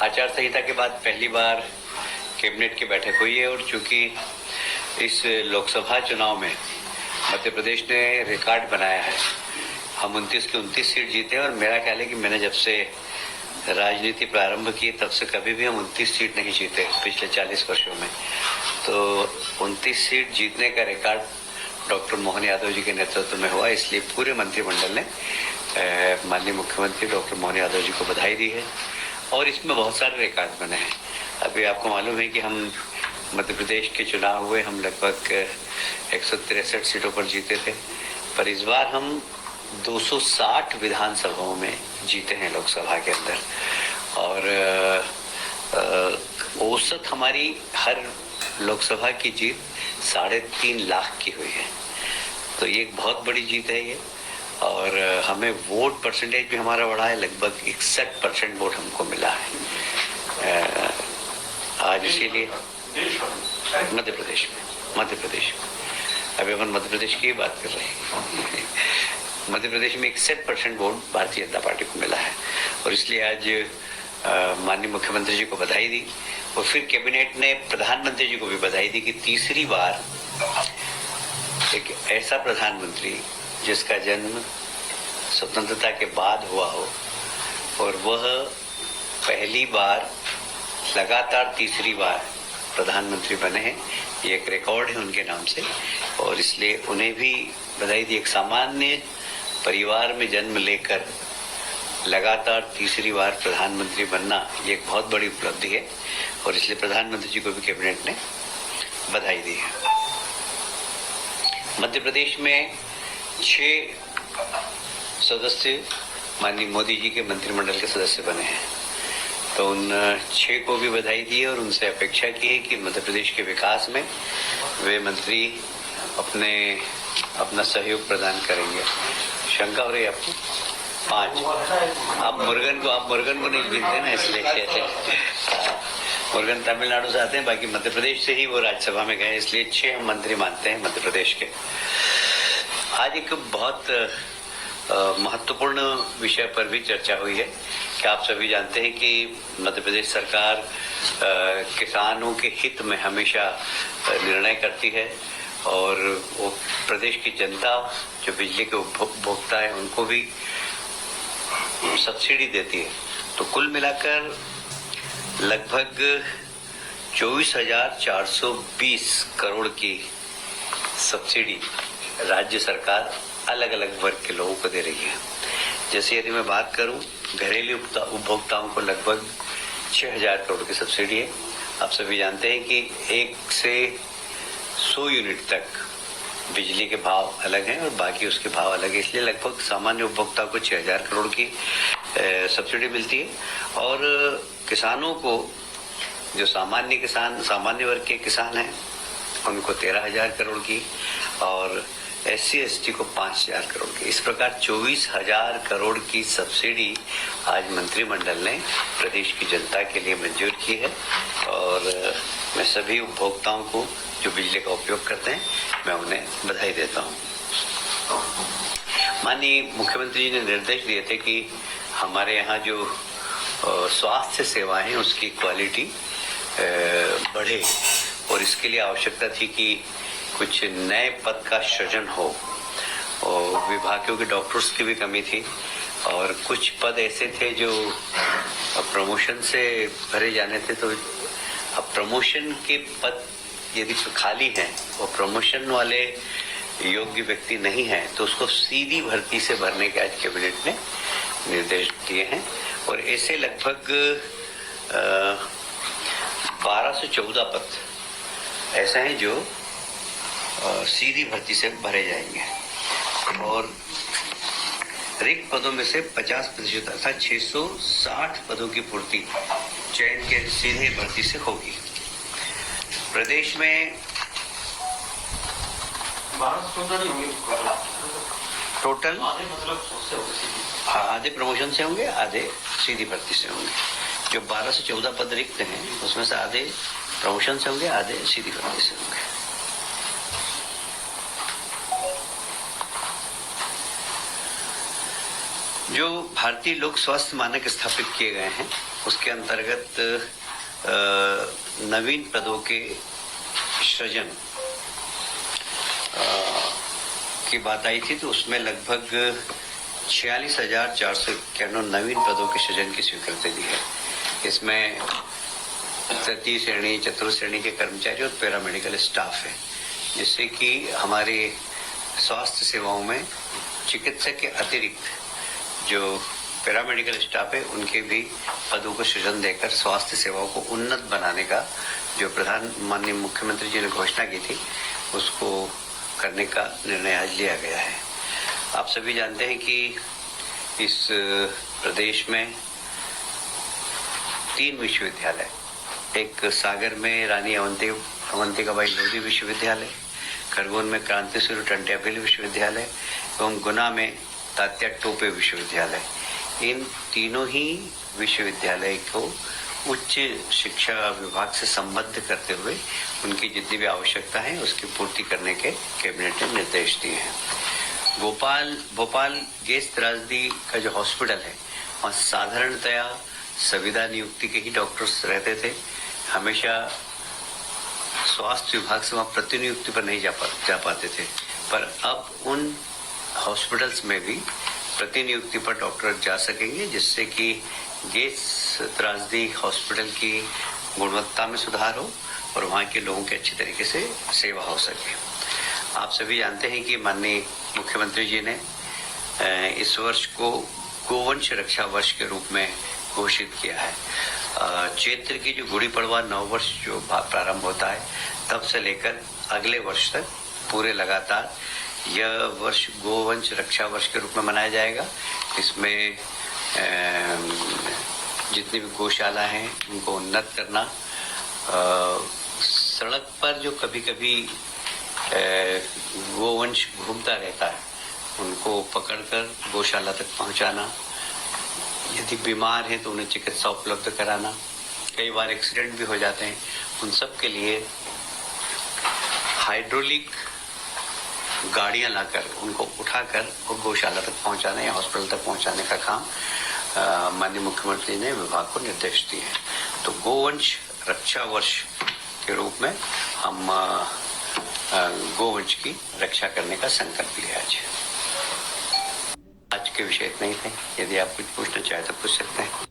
आचार संहिता के बाद पहली बार कैबिनेट की बैठक हुई है और चूंकि इस लोकसभा चुनाव में मध्य प्रदेश ने रिकॉर्ड बनाया है, हम 29 की 29 सीट जीते हैं और मेरा ख्याल है कि मैंने जब से राजनीति प्रारंभ की तब से कभी भी हम 29 सीट नहीं जीते पिछले 40 वर्षों में। तो 29 सीट जीतने का रिकॉर्ड डॉक्टर मोहन यादव जी के नेतृत्व में हुआ, इसलिए पूरे मंत्रिमंडल ने माननीय मुख्यमंत्री डॉक्टर मोहन यादव जी को बधाई दी है और इसमें बहुत सारे रिकॉर्ड बने हैं। अभी आपको मालूम है कि हम मध्य प्रदेश के चुनाव हुए, हम लगभग 163 सीटों पर जीते थे, पर इस बार हम 260 विधानसभाओं में जीते हैं लोकसभा के अंदर और औसत हमारी हर लोकसभा की जीत 3.5 लाख की हुई है। तो ये एक बहुत बड़ी जीत है ये और हमें वोट परसेंटेज भी हमारा बढ़ा है, लगभग 61% वोट हमको मिला है आज। इसीलिए मध्य प्रदेश में अभी अपन मध्य प्रदेश की बात कर रहे हैं। मध्य प्रदेश में 61% वोट भारतीय जनता पार्टी को मिला है और इसलिए आज माननीय मुख्यमंत्री जी को बधाई दी और फिर कैबिनेट ने प्रधानमंत्री जी को भी बधाई दी कि तीसरी बार एक ऐसा प्रधानमंत्री जिसका जन्म स्वतंत्रता के बाद हुआ हो और वह पहली बार लगातार तीसरी बार प्रधानमंत्री बने हैं, ये एक रिकॉर्ड है उनके नाम से और इसलिए उन्हें भी बधाई दी। एक सामान्य परिवार में जन्म लेकर लगातार तीसरी बार प्रधानमंत्री बनना ये एक बहुत बड़ी उपलब्धि है और इसलिए प्रधानमंत्री जी को भी कैबिनेट ने बधाई दी है। मध्य प्रदेश में 6 सदस्य माननीय मोदी जी के मंत्रिमंडल के सदस्य बने हैं, तो उन 6 को भी बधाई दी है और उनसे अपेक्षा की है कि मध्य प्रदेश के विकास में वे मंत्री अपना सहयोग प्रदान करेंगे। शंका हो रही है आपको? 5 आप मुर्गन को नहीं गिनते ना, इसलिए मुर्गन तमिलनाडु से आते हैं, बाकी मध्य प्रदेश से ही वो राज्यसभा में गए, इसलिए 6 हम मंत्री मानते हैं मध्य प्रदेश के। आज एक बहुत महत्वपूर्ण विषय पर भी चर्चा हुई है कि आप सभी जानते हैं कि मध्य प्रदेश सरकार किसानों के हित में हमेशा निर्णय करती है और वो प्रदेश की जनता जो बिजली के उपभोक्ता है उनको भी सब्सिडी देती है। तो कुल मिलाकर लगभग 24,420 करोड़ की सब्सिडी राज्य सरकार अलग अलग वर्ग के लोगों को दे रही है। जैसे यदि मैं बात करूं, घरेलू उपभोक्ताओं को लगभग 6,000 करोड़ की सब्सिडी है। आप सभी जानते हैं कि 1 से 100 यूनिट तक बिजली के भाव अलग हैं और बाकी उसके भाव अलग है, इसलिए लगभग सामान्य उपभोक्ता को 6,000 करोड़ की सब्सिडी मिलती है और किसानों को जो सामान्य वर्ग के किसान हैं उनको 13,000 करोड़ की और SC/ST को 5,000 करोड़ की। इस प्रकार 24,000 करोड़ की सब्सिडी आज मंत्रिमंडल ने प्रदेश की जनता के लिए मंजूर की है और मैं सभी उपभोक्ताओं को जो बिजली का उपयोग करते हैं मैं उन्हें बधाई देता हूं। माननीय मुख्यमंत्री जी ने निर्देश दिए थे कि हमारे यहाँ जो स्वास्थ्य सेवाएं हैं उसकी क्वालिटी बढ़े और इसके लिए आवश्यकता थी कि कुछ नए पद का सृजन हो और विभागों के डॉक्टर्स की भी कमी थी और कुछ पद ऐसे थे जो प्रमोशन से भरे जाने थे। तो अब प्रमोशन के पद यदि खाली हैं और प्रमोशन वाले योग्य व्यक्ति नहीं है तो उसको सीधी भर्ती से भरने के आज कैबिनेट ने निर्देश दिए हैं और ऐसे लगभग 12 से 14 पद ऐसे हैं जो सीधी भर्ती से भरे जाएंगे और रिक्त पदों में से 50% अर्थात 660 पदों की पूर्ति चयन के सीधे भर्ती से होगी। प्रदेश में 12 टोटल आधे प्रमोशन से होंगे, आधे सीधी भर्ती से होंगे। जो 12 से 14 पद रिक्त हैं उसमें से आधे प्रमोशन से होंगे, आधे सीधी भर्ती से होंगे। जो भारतीय लोक स्वास्थ्य मानक स्थापित किए गए हैं उसके अंतर्गत नवीन पदों के सृजन की बात आई थी, तो उसमें लगभग 46,491 नवीन पदों के सृजन की स्वीकृति दी है। इसमें तृतीय श्रेणी, चतुर्थ श्रेणी के कर्मचारी और पैरामेडिकल स्टाफ है, जिससे कि हमारे स्वास्थ्य सेवाओं में चिकित्सक के अतिरिक्त जो पैरामेडिकल स्टाफ है उनके भी पदों को सृजन देकर स्वास्थ्य सेवाओं को उन्नत बनाने का जो माननीय मुख्यमंत्री जी ने घोषणा की थी उसको करने का निर्णय आज लिया गया है। आप सभी जानते हैं कि इस प्रदेश में 3 विश्वविद्यालय, एक सागर में रानी अवंतिकाबाई लोधी विश्वविद्यालय, खरगोन में क्रांति सूर्य टंट्याभिल विश्वविद्यालय एवं गुना में तात्या टोपे विश्वविद्यालय, इन तीनों ही विश्वविद्यालय को उच्च शिक्षा विभाग से संबद्ध करते हुए उनकी जितनी भी आवश्यकता है उसकी पूर्ति करने के कैबिनेट ने निर्देश दिए हैं। भोपाल गैस त्रासदी का जो हॉस्पिटल है वहाँ साधारणतया संविदा नियुक्ति के ही डॉक्टर्स रहते थे, हमेशा स्वास्थ्य विभाग से वहाँ प्रतिनियुक्ति पर नहीं जा पाते थे, पर अब उन हॉस्पिटल्स में भी प्रतिनियुक्ति पर डॉक्टर जा सकेंगे, जिससे कि गैस त्रासदी हॉस्पिटल की गुणवत्ता में सुधार हो और वहाँ के लोगों की अच्छी तरीके से सेवा हो सके। आप सभी जानते हैं कि माननीय मुख्यमंत्री जी ने इस वर्ष को गोवंश रक्षा वर्ष के रूप में घोषित किया है। चैत्र की जो गुड़ी पड़वा नव वर्ष जो प्रारंभ होता है तब से लेकर अगले वर्ष तक पूरे लगातार यह वर्ष गोवंश रक्षा वर्ष के रूप में मनाया जाएगा। इसमें जितनी भी गौशाला हैं उनको उन्नत करना, सड़क पर जो कभी कभी गोवंश घूमता रहता है उनको पकड़कर गौशाला तक पहुंचाना, यदि बीमार है तो उन्हें चिकित्सा उपलब्ध कराना, कई बार एक्सीडेंट भी हो जाते हैं, उन सब के लिए हाइड्रोलिक गाड़ियां लाकर उनको उठाकर और गौशाला तक पहुंचाने या हॉस्पिटल तक पहुंचाने का काम माननीय मुख्यमंत्री ने विभाग को निर्देश दिए हैं। तो गोवंश रक्षा वर्ष के रूप में हम गोवंश की रक्षा करने का संकल्प लिया आज के विषय इतने ही थे। यदि आप कुछ पूछना चाहे तो पूछ सकते हैं।